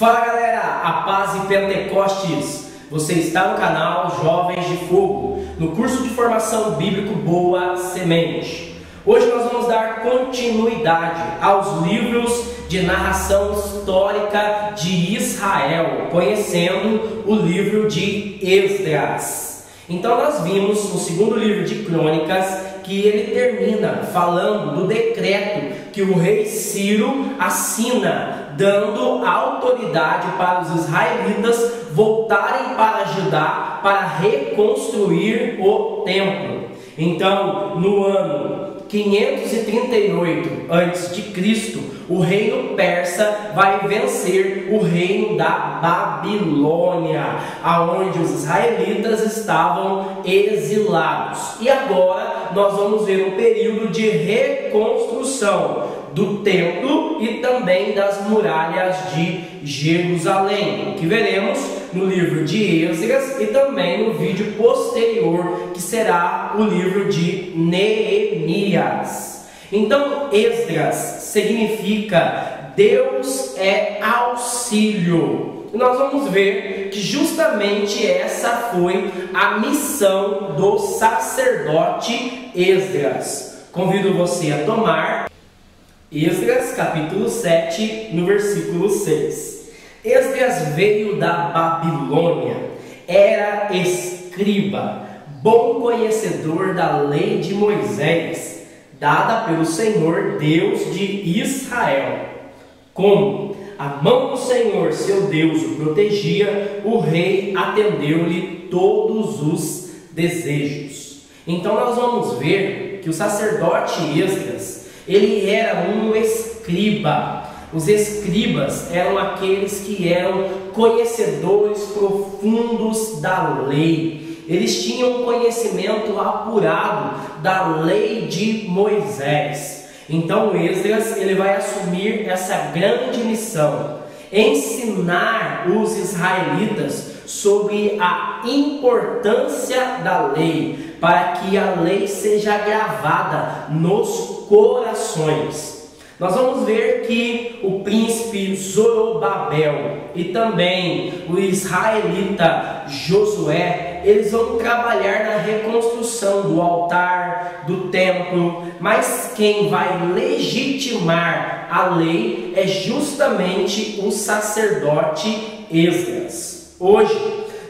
Fala galera, a paz e Pentecostes, você está no canal Jovens de Fogo, no curso de formação bíblico Boa Semente. Hoje nós vamos dar continuidade aos livros de narração histórica de Israel, conhecendo o livro de Esdras. Então nós vimos no segundo livro de Crônicas que ele termina falando do decreto que o rei Ciro assina, dando autoridade para os israelitas voltarem para Judá para reconstruir o templo. Então, no ano 538 a.C., o reino persa vai vencer o reino da Babilônia, aonde os israelitas estavam exilados. E agora nós vamos ver um período de reconstrução do templo e também das muralhas de Jerusalém, que veremos no livro de Esdras e também no vídeo posterior, que será o livro de Neemias. Então, Esdras significa Deus é auxílio. E nós vamos ver que justamente essa foi a missão do sacerdote Esdras. Convido você a tomar Esdras capítulo 7, no versículo 6. Esdras veio da Babilônia, era escriba, bom conhecedor da lei de Moisés, dada pelo Senhor Deus de Israel. Como a mão do Senhor, seu Deus, o protegia, o rei atendeu-lhe todos os desejos. Então nós vamos ver que o sacerdote Esdras, ele era um escriba. Os escribas eram aqueles que eram conhecedores profundos da lei. Eles tinham um conhecimento apurado da lei de Moisés. Então Esdras, ele vai assumir essa grande missão, ensinar os israelitas sobre a importância da lei, para que a lei seja gravada nos corações. Nós vamos ver que o príncipe Zorobabel e também o israelita Josué, eles vão trabalhar na reconstrução do altar, do templo, mas quem vai legitimar a lei é justamente o sacerdote Esdras. Hoje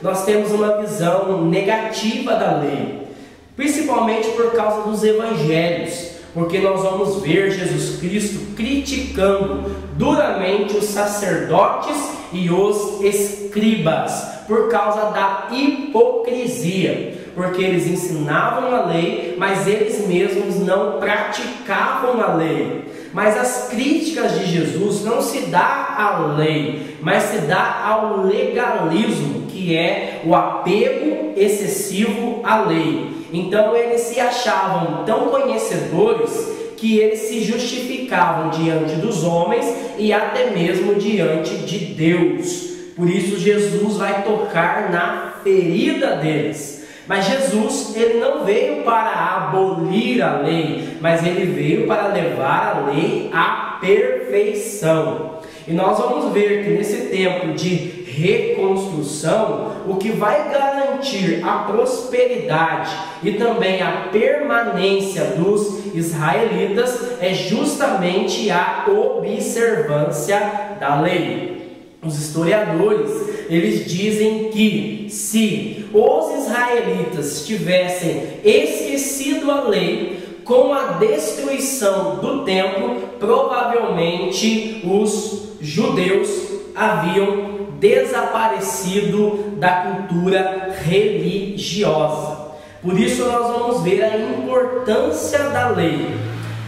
nós temos uma visão negativa da lei, principalmente por causa dos evangelhos, porque nós vamos ver Jesus Cristo criticando duramente os sacerdotes e os escribas, por causa da hipocrisia, porque eles ensinavam a lei, mas eles mesmos não praticavam a lei. Mas as críticas de Jesus não se dá à lei, mas se dá ao legalismo, que é o apego excessivo à lei. Então eles se achavam tão conhecedores que eles se justificavam diante dos homens e até mesmo diante de Deus. Por isso Jesus vai tocar na ferida deles. Mas Jesus, ele não veio para abolir a lei, mas ele veio para levar a lei à perfeição. E nós vamos ver que nesse tempo de reconstrução, o que vai garantir a prosperidade e também a permanência dos israelitas é justamente a observância da lei. Os historiadores, eles dizem que se os israelitas tivessem esquecido a lei, com a destruição do templo, provavelmente os judeus haviam desaparecido da cultura religiosa. Por isso nós vamos ver a importância da lei.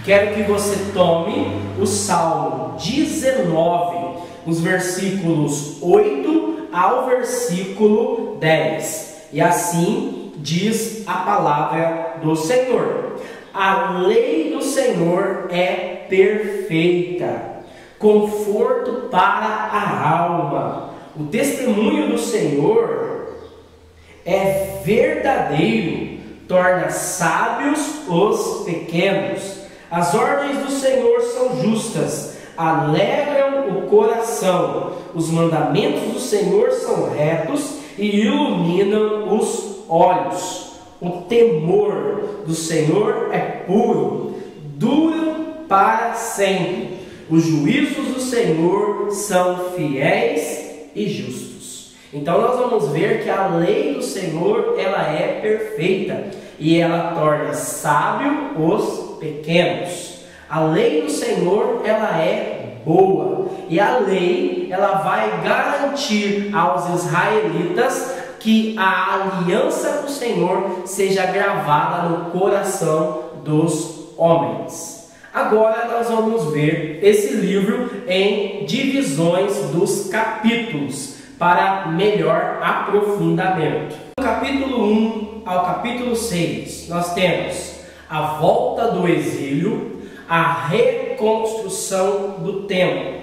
Quero que você tome o Salmo 19, os versículos 8 ao versículo 10. E assim diz a palavra do Senhor: a lei do Senhor é perfeita, conforto para a alma. O testemunho do Senhor é verdadeiro, torna sábios os pequenos. As ordens do Senhor são justas, alegram o coração. Os mandamentos do Senhor são retos e iluminam os olhos. O temor do Senhor é puro, dura para sempre. Os juízos do Senhor são fiéis e justos. Então nós vamos ver que a lei do Senhor, ela é perfeita e ela torna sábio os pequenos. A lei do Senhor, ela é boa e a lei, ela vai garantir aos israelitas que a aliança do Senhor seja gravada no coração dos homens. Agora nós vamos ver esse livro em divisões dos capítulos para melhor aprofundamento. Do capítulo 1 ao capítulo 6, nós temos a volta do exílio, a reconstrução do templo,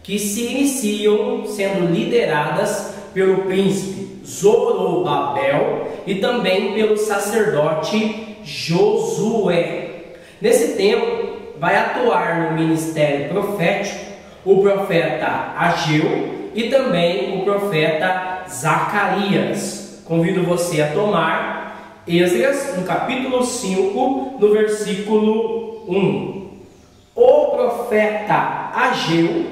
que se iniciam sendo lideradas pelo príncipe Zorobabel e também pelo sacerdote Josué. Nesse tempo, vai atuar no ministério profético o profeta Ageu e também o profeta Zacarias. Convido você a tomar Esdras, no capítulo 5, no versículo 1. O profeta Ageu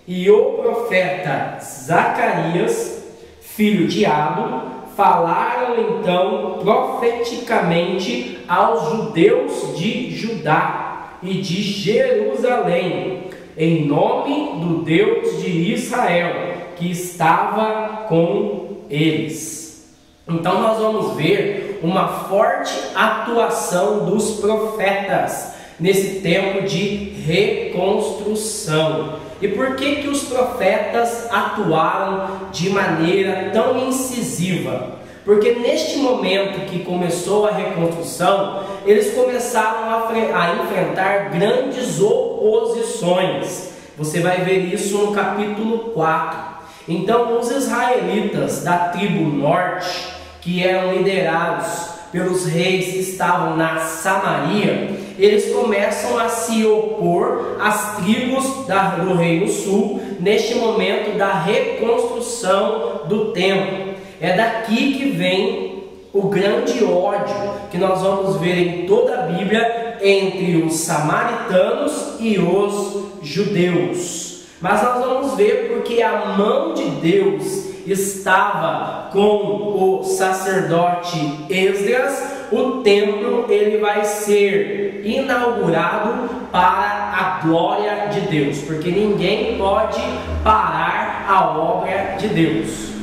e o profeta Zacarias, filho de Ado, falaram então profeticamente aos judeus de Judá e de Jerusalém, em nome do Deus de Israel, que estava com eles. Então nós vamos ver uma forte atuação dos profetas nesse tempo de reconstrução. E por que os profetas atuaram de maneira tão incisiva? Porque neste momento que começou a reconstrução, eles começaram a enfrentar grandes oposições. Você vai ver isso no capítulo 4. Então, os israelitas da tribo norte, que eram liderados pelos reis que estavam na Samaria, eles começam a se opor às tribos do reino sul, neste momento da reconstrução do templo. É daqui que vem o grande ódio que nós vamos ver em toda a Bíblia entre os samaritanos e os judeus. Mas nós vamos ver porque a mão de Deus estava com o sacerdote Esdras. O templo ele vai ser inaugurado para a glória de Deus, porque ninguém pode parar a obra de Deus.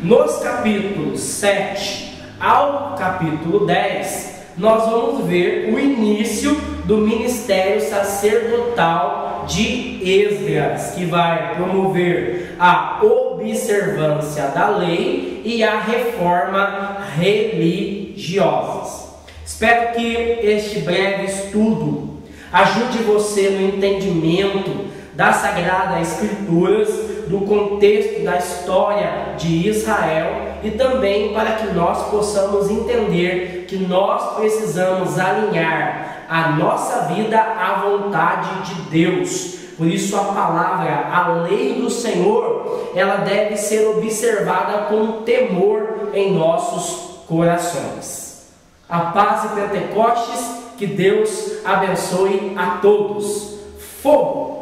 Nos capítulos 7 ao capítulo 10, nós vamos ver o início do ministério sacerdotal de Esdras, que vai promover a observância da lei e a reforma religiosa. Espero que este breve estudo ajude você no entendimento das Sagradas Escrituras, do contexto da história de Israel e também para que nós possamos entender que nós precisamos alinhar a nossa vida à vontade de Deus. Por isso a palavra, a lei do Senhor, ela deve ser observada com temor em nossos corações. A paz e Pentecostes, que Deus abençoe a todos. Fogo!